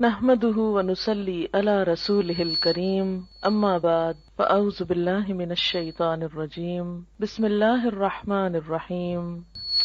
نحمده ونصلي على رسوله الكريم اما بعد فاعوذ بالله من الشيطان الرجيم بسم الله الرحمن الرحيم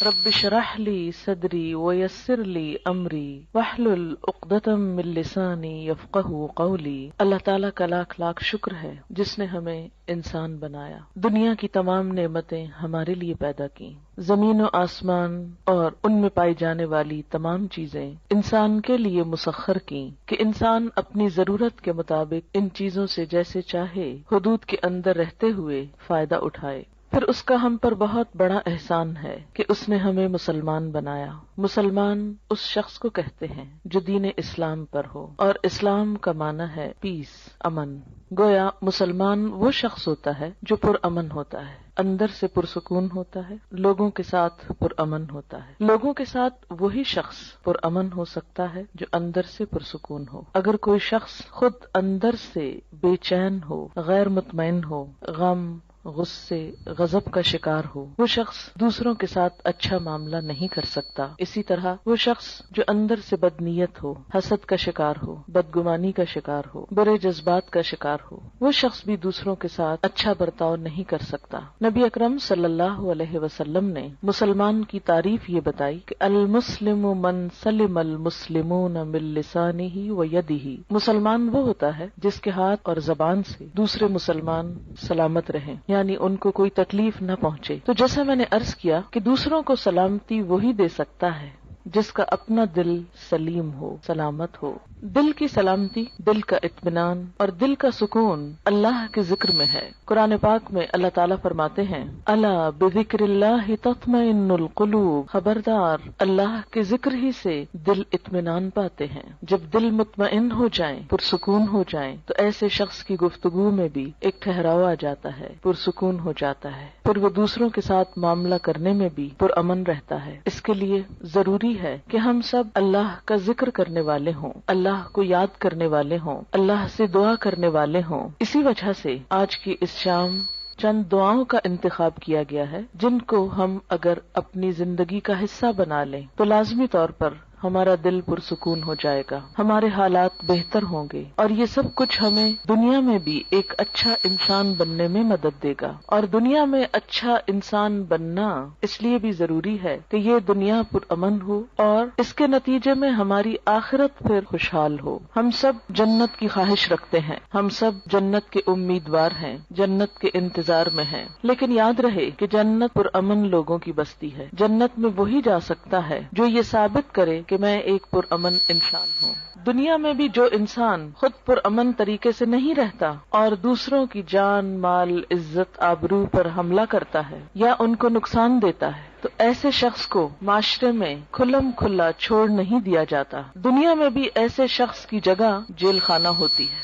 رب اشرح لي صدري ويسر لي امري واحلل عقدة من لساني يفقهوا قولي۔ اللہ تعالیٰ کا لاکھ لاکھ شکر ہے جس نے ہمیں انسان بنایا، دنیا کی تمام نعمتیں ہمارے لیے پیدا کی، زمین و آسمان اور ان میں پائی جانے والی تمام چیزیں انسان کے لیے مسخر کی کہ انسان اپنی ضرورت کے مطابق ان چیزوں سے جیسے چاہے حدود کے اندر رہتے ہوئے فائدہ اٹھائے۔ پھر اس کا ہم پر بہت بڑا احسان ہے کہ اس نے ہمیں مسلمان بنایا۔ مسلمان اس شخص کو کہتے ہیں جو دین اسلام پر ہو، اور اسلام کا معنی ہے پیس، امن۔ گویا مسلمان وہ شخص ہوتا ہے جو پرامن ہوتا ہے، اندر سے پرسکون ہوتا ہے، لوگوں کے ساتھ پرامن ہوتا ہے۔ لوگوں کے ساتھ وہی شخص پرامن ہو سکتا ہے جو اندر سے پرسکون ہو۔ اگر کوئی شخص خود اندر سے بے چین ہو، غیر مطمئن ہو، غم، غصے، غضب کا شکار ہو، وہ شخص دوسروں کے ساتھ اچھا معاملہ نہیں کر سکتا۔ اسی طرح وہ شخص جو اندر سے بدنیت ہو، حسد کا شکار ہو، بدگمانی کا شکار ہو، برے جذبات کا شکار ہو، وہ شخص بھی دوسروں کے ساتھ اچھا برتاؤ نہیں کر سکتا۔ نبی اکرم صلی اللہ علیہ وسلم نے مسلمان کی تعریف یہ بتائی کہ المسلم من سلم المسلمون من لسانہ و یدہ۔ مسلمان وہ ہوتا ہے جس کے ہاتھ اور زبان سے دوسرے مسلمان سلامت رہیں، یعنی ان کو کوئی تکلیف نہ پہنچے۔ تو جیسا میں نے عرض کیا کہ دوسروں کو سلامتی وہی دے سکتا ہے جس کا اپنا دل سلیم ہو، سلامت ہو۔ دل کی سلامتی، دل کا اطمینان اور دل کا سکون اللہ کے ذکر میں ہے۔ قرآن پاک میں اللہ تعالیٰ فرماتے ہیں الا بذکر اللہ تطمئن القلوب، خبردار اللہ کے ذکر ہی سے دل اطمینان پاتے ہیں۔ جب دل مطمئن ہو جائیں، پرسکون ہو جائیں، تو ایسے شخص کی گفتگو میں بھی ایک ٹھہراؤ آ جاتا ہے، پرسکون ہو جاتا ہے، پھر وہ دوسروں کے ساتھ معاملہ کرنے میں بھی پرامن رہتا ہے۔ اس کے لیے ضروری ہے کہ ہم سب اللہ کا ذکر کرنے والے ہوں، اللہ کو یاد کرنے والے ہوں، اللہ سے دعا کرنے والے ہوں۔ اسی وجہ سے آج کی اس شام چند دعاؤں کا انتخاب کیا گیا ہے جن کو ہم اگر اپنی زندگی کا حصہ بنا لیں تو لازمی طور پر ہمارا دل پرسکون ہو جائے گا، ہمارے حالات بہتر ہوں گے، اور یہ سب کچھ ہمیں دنیا میں بھی ایک اچھا انسان بننے میں مدد دے گا۔ اور دنیا میں اچھا انسان بننا اس لیے بھی ضروری ہے کہ یہ دنیا پرامن ہو اور اس کے نتیجے میں ہماری آخرت پھر خوشحال ہو۔ ہم سب جنت کی خواہش رکھتے ہیں، ہم سب جنت کے امیدوار ہیں، جنت کے انتظار میں ہیں، لیکن یاد رہے کہ جنت پرامن لوگوں کی بستی ہے۔ جنت میں وہی جا سکتا ہے جو یہ ثابت کرے کہ میں ایک پرامن انسان ہوں۔ دنیا میں بھی جو انسان خود پرامن طریقے سے نہیں رہتا اور دوسروں کی جان، مال، عزت، آبرو پر حملہ کرتا ہے یا ان کو نقصان دیتا ہے تو ایسے شخص کو معاشرے میں کھلم کھلا چھوڑ نہیں دیا جاتا۔ دنیا میں بھی ایسے شخص کی جگہ جیل خانہ ہوتی ہے۔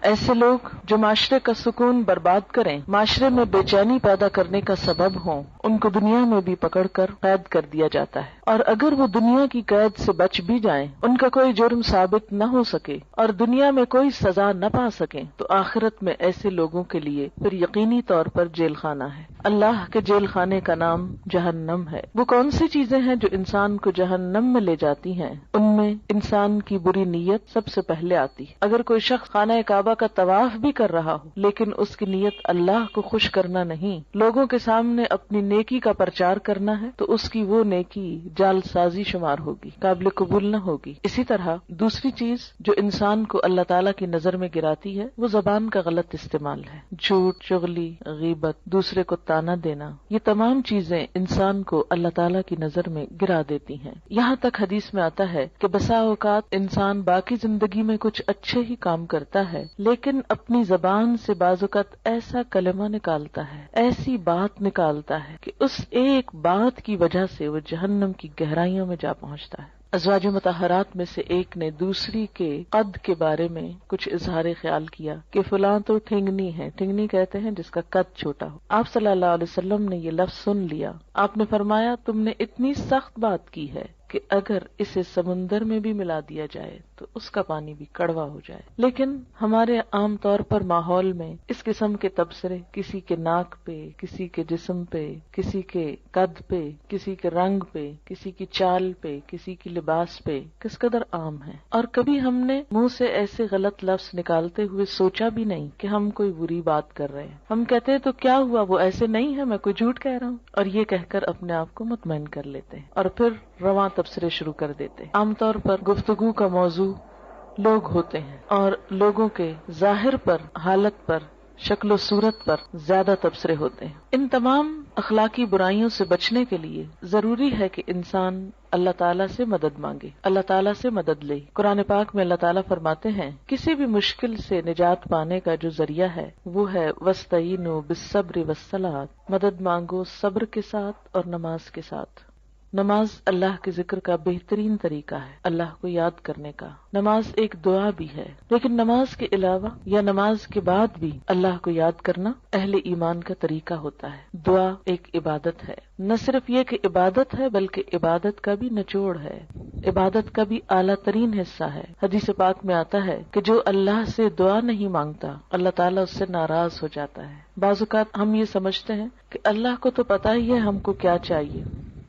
ایسے لوگ جو معاشرے کا سکون برباد کریں، معاشرے میں بے چینی پیدا کرنے کا سبب ہوں، ان کو دنیا میں بھی پکڑ کر قید کر دیا جاتا ہے، اور اگر وہ دنیا کی قید سے بچ بھی جائیں، ان کا کوئی جرم ثابت نہ ہو سکے اور دنیا میں کوئی سزا نہ پا سکیں، تو آخرت میں ایسے لوگوں کے لیے پھر یقینی طور پر جیل خانہ ہے۔ اللہ کے جیل خانے کا نام جہنم ہے۔ وہ کون سی چیزیں ہیں جو انسان کو جہنم میں لے جاتی ہیں؟ ان میں انسان کی بری نیت سب سے پہلے آتی ہے۔ اگر کوئی شخص خانہ کعبہ کا طواف بھی کر رہا ہو لیکن اس کی نیت اللہ کو خوش کرنا نہیں، لوگوں کے سامنے اپنی نیکی کا پرچار کرنا ہے، تو اس کی وہ نیکی جعل سازی شمار ہوگی، قابل قبول نہ ہوگی۔ اسی طرح دوسری چیز جو انسان کو اللہ تعالیٰ کی نظر میں گراتی ہے وہ زبان کا غلط استعمال ہے۔ جھوٹ، چغلی، غیبت، دوسرے کو تانا دینا، یہ تمام چیزیں انسان کو اللہ تعالیٰ کی نظر میں گرا دیتی ہیں۔ یہاں تک حدیث میں آتا ہے کہ بسا اوقات انسان باقی زندگی میں کچھ اچھے ہی کام کرتا ہے لیکن اپنی زبان سے بعض اوقات ایسا کلمہ نکالتا ہے، ایسی بات نکالتا ہے کہ اس ایک بات کی وجہ سے وہ جہنم کی گہرائیوں میں جا پہنچتا ہے۔ ازواج مطہرات میں سے ایک نے دوسری کے قد کے بارے میں کچھ اظہار خیال کیا کہ فلاں تو ٹھنگنی ہے، ٹھنگنی کہتے ہیں جس کا قد چھوٹا ہو۔ آپ صلی اللہ علیہ وسلم نے یہ لفظ سن لیا، آپ نے فرمایا تم نے اتنی سخت بات کی ہے کہ اگر اسے سمندر میں بھی ملا دیا جائے تو اس کا پانی بھی کڑوا ہو جائے. لیکن ہمارے عام طور پر ماحول میں اس قسم کے تبصرے کسی کے ناک پہ، کسی کے جسم پہ، کسی کے قد پہ، کسی کے رنگ پہ، کسی کی چال پہ، کسی کی لباس پہ کس قدر عام ہے. اور کبھی ہم نے منہ سے ایسے غلط لفظ نکالتے ہوئے سوچا بھی نہیں کہ ہم کوئی بری بات کر رہے ہیں. ہم کہتے ہیں تو کیا ہوا، وہ ایسے نہیں ہے، میں کوئی جھوٹ کہہ رہا ہوں، اور یہ کہہ کر اپنے آپ کو مطمئن کر لیتے ہیں اور پھر رواں تبصرے شروع کر دیتے ہیں. عام طور پر گفتگو کا موضوع لوگ ہوتے ہیں اور لوگوں کے ظاہر پر، حالت پر، شکل و صورت پر زیادہ تبصرے ہوتے ہیں. ان تمام اخلاقی برائیوں سے بچنے کے لیے ضروری ہے کہ انسان اللہ تعالیٰ سے مدد مانگے، اللہ تعالیٰ سے مدد لے. قرآن پاک میں اللہ تعالیٰ فرماتے ہیں کسی بھی مشکل سے نجات پانے کا جو ذریعہ ہے وہ ہے وَاسْتَعِینُوا بِالصَّبْرِ وَالصَّلَاةِ، مدد مانگو صبر کے ساتھ اور نماز کے ساتھ. نماز اللہ کے ذکر کا بہترین طریقہ ہے، اللہ کو یاد کرنے کا. نماز ایک دعا بھی ہے، لیکن نماز کے علاوہ یا نماز کے بعد بھی اللہ کو یاد کرنا اہل ایمان کا طریقہ ہوتا ہے. دعا ایک عبادت ہے، نہ صرف یہ کہ عبادت ہے بلکہ عبادت کا بھی نچوڑ ہے، عبادت کا بھی اعلیٰ ترین حصہ ہے. حدیث پاک میں آتا ہے کہ جو اللہ سے دعا نہیں مانگتا اللہ تعالیٰ اس سے ناراض ہو جاتا ہے. بعض اوقات ہم یہ سمجھتے ہیں کہ اللہ کو تو پتہ ہی ہے ہم کو کیا چاہیے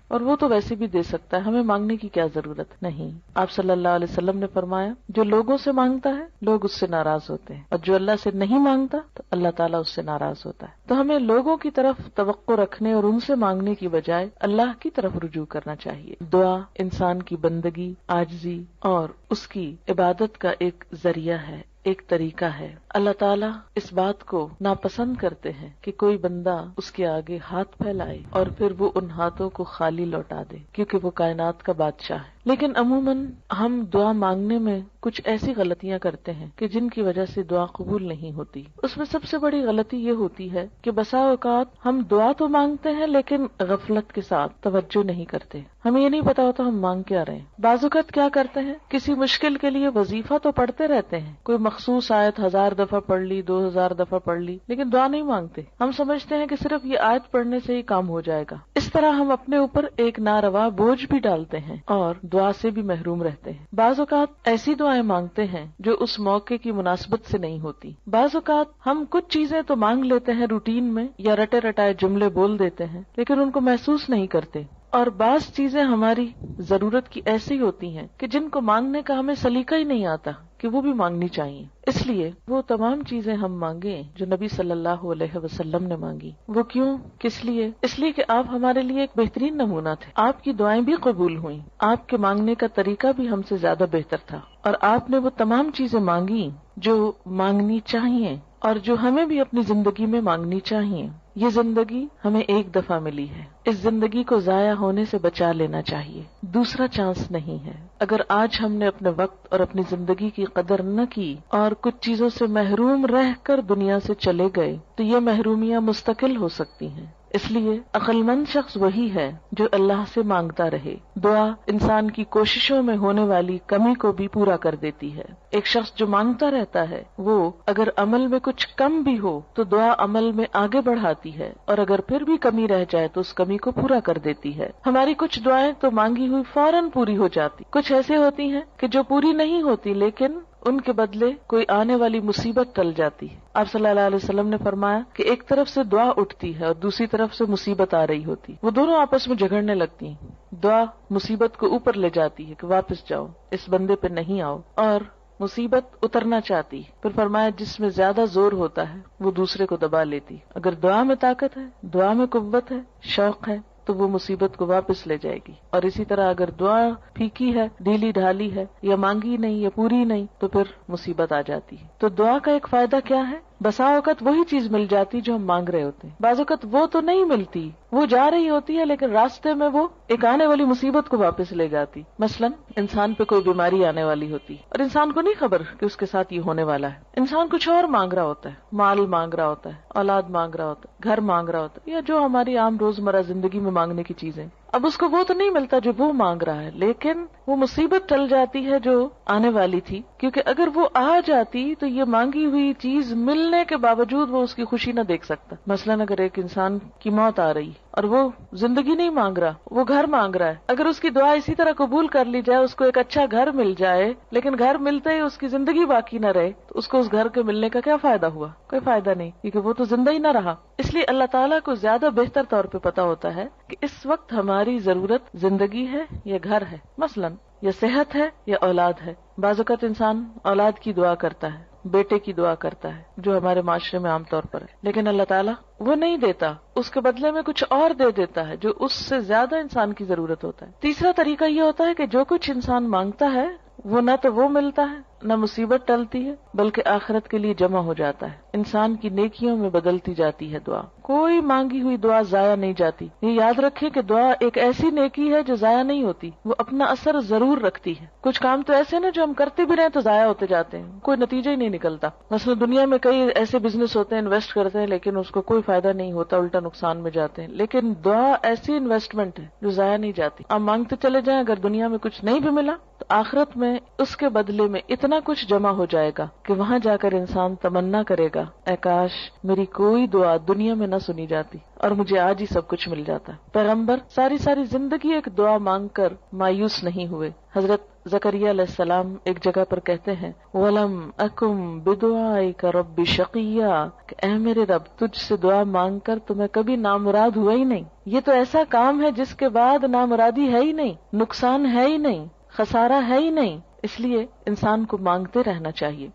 اور وہ تو ویسے بھی دے سکتا ہے، ہمیں مانگنے کی کیا ضرورت. نہیں، آپ صلی اللہ علیہ وسلم نے فرمایا جو لوگوں سے مانگتا ہے لوگ اس سے ناراض ہوتے ہیں، اور جو اللہ سے نہیں مانگتا تو اللہ تعالیٰ اس سے ناراض ہوتا ہے. تو ہمیں لوگوں کی طرف توقع رکھنے اور ان سے مانگنے کی بجائے اللہ کی طرف رجوع کرنا چاہیے. دعا انسان کی بندگی، عاجزی اور اس کی عبادت کا ایک ذریعہ ہے، ایک طریقہ ہے. اللہ تعالیٰ اس بات کو ناپسند کرتے ہیں کہ کوئی بندہ اس کے آگے ہاتھ پھیلائے اور پھر وہ ان ہاتھوں کو خالی لوٹا دے، کیونکہ وہ کائنات کا بادشاہ ہے. لیکن عموماً ہم دعا مانگنے میں کچھ ایسی غلطیاں کرتے ہیں کہ جن کی وجہ سے دعا قبول نہیں ہوتی. اس میں سب سے بڑی غلطی یہ ہوتی ہے کہ بسا اوقات ہم دعا تو مانگتے ہیں لیکن غفلت کے ساتھ توجہ نہیں کرتے، ہمیں یہ نہیں پتا ہوتا ہم مانگ کیا رہے ہیں. بعض اوقات کیا کرتے ہیں، کسی مشکل کے لیے وظیفہ تو پڑھتے رہتے ہیں، کوئی مخصوص آیت 1000 دفعہ پڑھ لی، 2000 دفعہ پڑھ لی، لیکن دعا نہیں مانگتے. ہم سمجھتے ہیں کہ صرف یہ آیت پڑھنے سے ہی کام ہو جائے گا. اس طرح ہم اپنے اوپر ایک ناروا بوجھ بھی ڈالتے ہیں اور دعا سے بھی محروم رہتے ہیں. بعض اوقات ایسی دعائیں مانگتے ہیں جو اس موقع کی مناسبت سے نہیں ہوتی. بعض اوقات ہم کچھ چیزیں تو مانگ لیتے ہیں روٹین میں یا رٹے رٹائے جملے بول دیتے ہیں لیکن ان کو محسوس نہیں کرتے. اور بعض چیزیں ہماری ضرورت کی ایسی ہوتی ہیں کہ جن کو مانگنے کا ہمیں سلیقہ ہی نہیں آتا کہ وہ بھی مانگنی چاہیے. اس لیے وہ تمام چیزیں ہم مانگیں جو نبی صلی اللہ علیہ وسلم نے مانگی. وہ کیوں، کس لیے؟ اس لیے کہ آپ ہمارے لیے ایک بہترین نمونہ تھے. آپ کی دعائیں بھی قبول ہوئیں، آپ کے مانگنے کا طریقہ بھی ہم سے زیادہ بہتر تھا، اور آپ نے وہ تمام چیزیں مانگی جو مانگنی چاہیے اور جو ہمیں بھی اپنی زندگی میں مانگنی چاہیے. یہ زندگی ہمیں ایک دفعہ ملی ہے، اس زندگی کو ضائع ہونے سے بچا لینا چاہیے، دوسرا چانس نہیں ہے. اگر آج ہم نے اپنے وقت اور اپنی زندگی کی قدر نہ کی اور کچھ چیزوں سے محروم رہ کر دنیا سے چلے گئے تو یہ محرومیاں مستقل ہو سکتی ہیں. اس لیے عقل مند شخص وہی ہے جو اللہ سے مانگتا رہے. دعا انسان کی کوششوں میں ہونے والی کمی کو بھی پورا کر دیتی ہے. ایک شخص جو مانگتا رہتا ہے وہ اگر عمل میں کچھ کم بھی ہو تو دعا عمل میں آگے بڑھاتی ہے، اور اگر پھر بھی کمی رہ جائے تو اس کمی کو پورا کر دیتی ہے. ہماری کچھ دعائیں تو مانگی ہوئی فوراً پوری ہو جاتی، کچھ ایسے ہوتی ہیں کہ جو پوری نہیں ہوتی لیکن ان کے بدلے کوئی آنے والی مصیبت ٹل جاتی ہے. آپ صلی اللہ علیہ وسلم نے فرمایا کہ ایک طرف سے دعا اٹھتی ہے اور دوسری طرف سے مصیبت آ رہی ہوتی، وہ دونوں آپس میں جھگڑنے لگتی ہیں. دعا مصیبت کو اوپر لے جاتی ہے کہ واپس جاؤ، اس بندے پہ نہیں آؤ، اور مصیبت اترنا چاہتی. پھر فرمایا جس میں زیادہ زور ہوتا ہے وہ دوسرے کو دبا لیتی. اگر دعا میں طاقت ہے، دعا میں قوت ہے، شوق ہے تو وہ مصیبت کو واپس لے جائے گی. اور اسی طرح اگر دعا پھیکی ہے، ڈھیلی ڈھالی ہے، یا مانگی نہیں یا پوری نہیں تو پھر مصیبت آ جاتی ہے. تو دعا کا ایک فائدہ کیا ہے؟ بسا اوقات وہی چیز مل جاتی جو ہم مانگ رہے ہوتے ہیں. بعض اوقات وہ تو نہیں ملتی، وہ جا رہی ہوتی ہے لیکن راستے میں وہ ایک آنے والی مصیبت کو واپس لے جاتی. مثلا انسان پہ کوئی بیماری آنے والی ہوتی اور انسان کو نہیں خبر کہ اس کے ساتھ یہ ہونے والا ہے. انسان کچھ اور مانگ رہا ہوتا ہے، مال مانگ رہا ہوتا ہے، اولاد مانگ رہا ہوتا ہے، گھر مانگ رہا ہوتا ہے، یا جو ہماری عام روزمرہ زندگی میں مانگنے کی چیزیں. اب اس کو وہ تو نہیں ملتا جو وہ مانگ رہا ہے لیکن وہ مصیبت ٹل جاتی ہے جو آنے والی تھی، کیونکہ اگر وہ آ جاتی تو یہ مانگی ہوئی چیز ملنے کے باوجود وہ اس کی خوشی نہ دیکھ سکتا. مثلاً اگر ایک انسان کی موت آ رہی اور وہ زندگی نہیں مانگ رہا، وہ گھر مانگ رہا ہے. اگر اس کی دعا اسی طرح قبول کر لی جائے، اس کو ایک اچھا گھر مل جائے، لیکن گھر ملتے ہی اس کی زندگی باقی نہ رہے، تو اس کو اس گھر کے ملنے کا کیا فائدہ ہوا؟ کوئی فائدہ نہیں، کیونکہ وہ تو زندہ ہی نہ رہا. اس لیے اللہ تعالیٰ کو زیادہ بہتر طور پہ پتا ہوتا ہے کہ اس وقت ہماری ضرورت زندگی ہے یا گھر ہے، مثلاً یا صحت ہے یا اولاد ہے. بعض اوقات انسان اولاد کی دعا کرتا ہے، بیٹے کی دعا کرتا ہے، جو ہمارے معاشرے میں عام طور پر ہے، لیکن اللہ تعالیٰ وہ نہیں دیتا، اس کے بدلے میں کچھ اور دے دیتا ہے جو اس سے زیادہ انسان کی ضرورت ہوتا ہے. تیسرا طریقہ یہ ہوتا ہے کہ جو کچھ انسان مانگتا ہے وہ نہ تو وہ ملتا ہے، نہ مصیبت ٹلتی ہے، بلکہ آخرت کے لیے جمع ہو جاتا ہے، انسان کی نیکیوں میں بدلتی جاتی ہے دعا. کوئی مانگی ہوئی دعا ضائع نہیں جاتی. یہ یاد رکھیں کہ دعا ایک ایسی نیکی ہے جو ضائع نہیں ہوتی، وہ اپنا اثر ضرور رکھتی ہے. کچھ کام تو ایسے نا جو ہم کرتے بھی رہے تو ضائع ہوتے جاتے ہیں، کوئی نتیجہ ہی نہیں نکلتا. مثلا دنیا میں کئی ایسے بزنس ہوتے ہیں، انویسٹ کرتے ہیں لیکن اس کو کوئی فائدہ نہیں ہوتا، الٹا نقصان میں جاتے ہیں. لیکن دعا ایسی انویسٹمنٹ ہے جو ضائع نہیں جاتی. آپ مانگتے چلے جائیں، اگر دنیا میں کچھ نہیں بھی ملا تو آخرت میں اس کے بدلے میں اتنا کچھ جمع ہو جائے گا کہ وہاں جا کر انسان تمنا کرے گا، اے کاش میری کوئی دعا دنیا میں نہ سنی جاتی اور مجھے آج ہی سب کچھ مل جاتا. پیغمبر ساری زندگی ایک دعا مانگ کر مایوس نہیں ہوئے. حضرت زکریا علیہ السلام ایک جگہ پر کہتے ہیں وَلَمْ أَكُمْ بِدُعَائِكَ رَبِّ شَقِيًّا، کہ اے میرے رب تجھ سے دعا مانگ کر تو میں کبھی نامراد ہوا ہی نہیں. یہ تو ایسا کام ہے جس کے بعد نامرادی ہے ہی نہیں، نقصان ہے ہی نہیں، خسارہ ہے ہی نہیں. اس لیے انسان کو مانگتے رہنا چاہیے.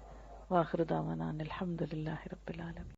وآخر دعوانا الحمد للہ رب العالمین.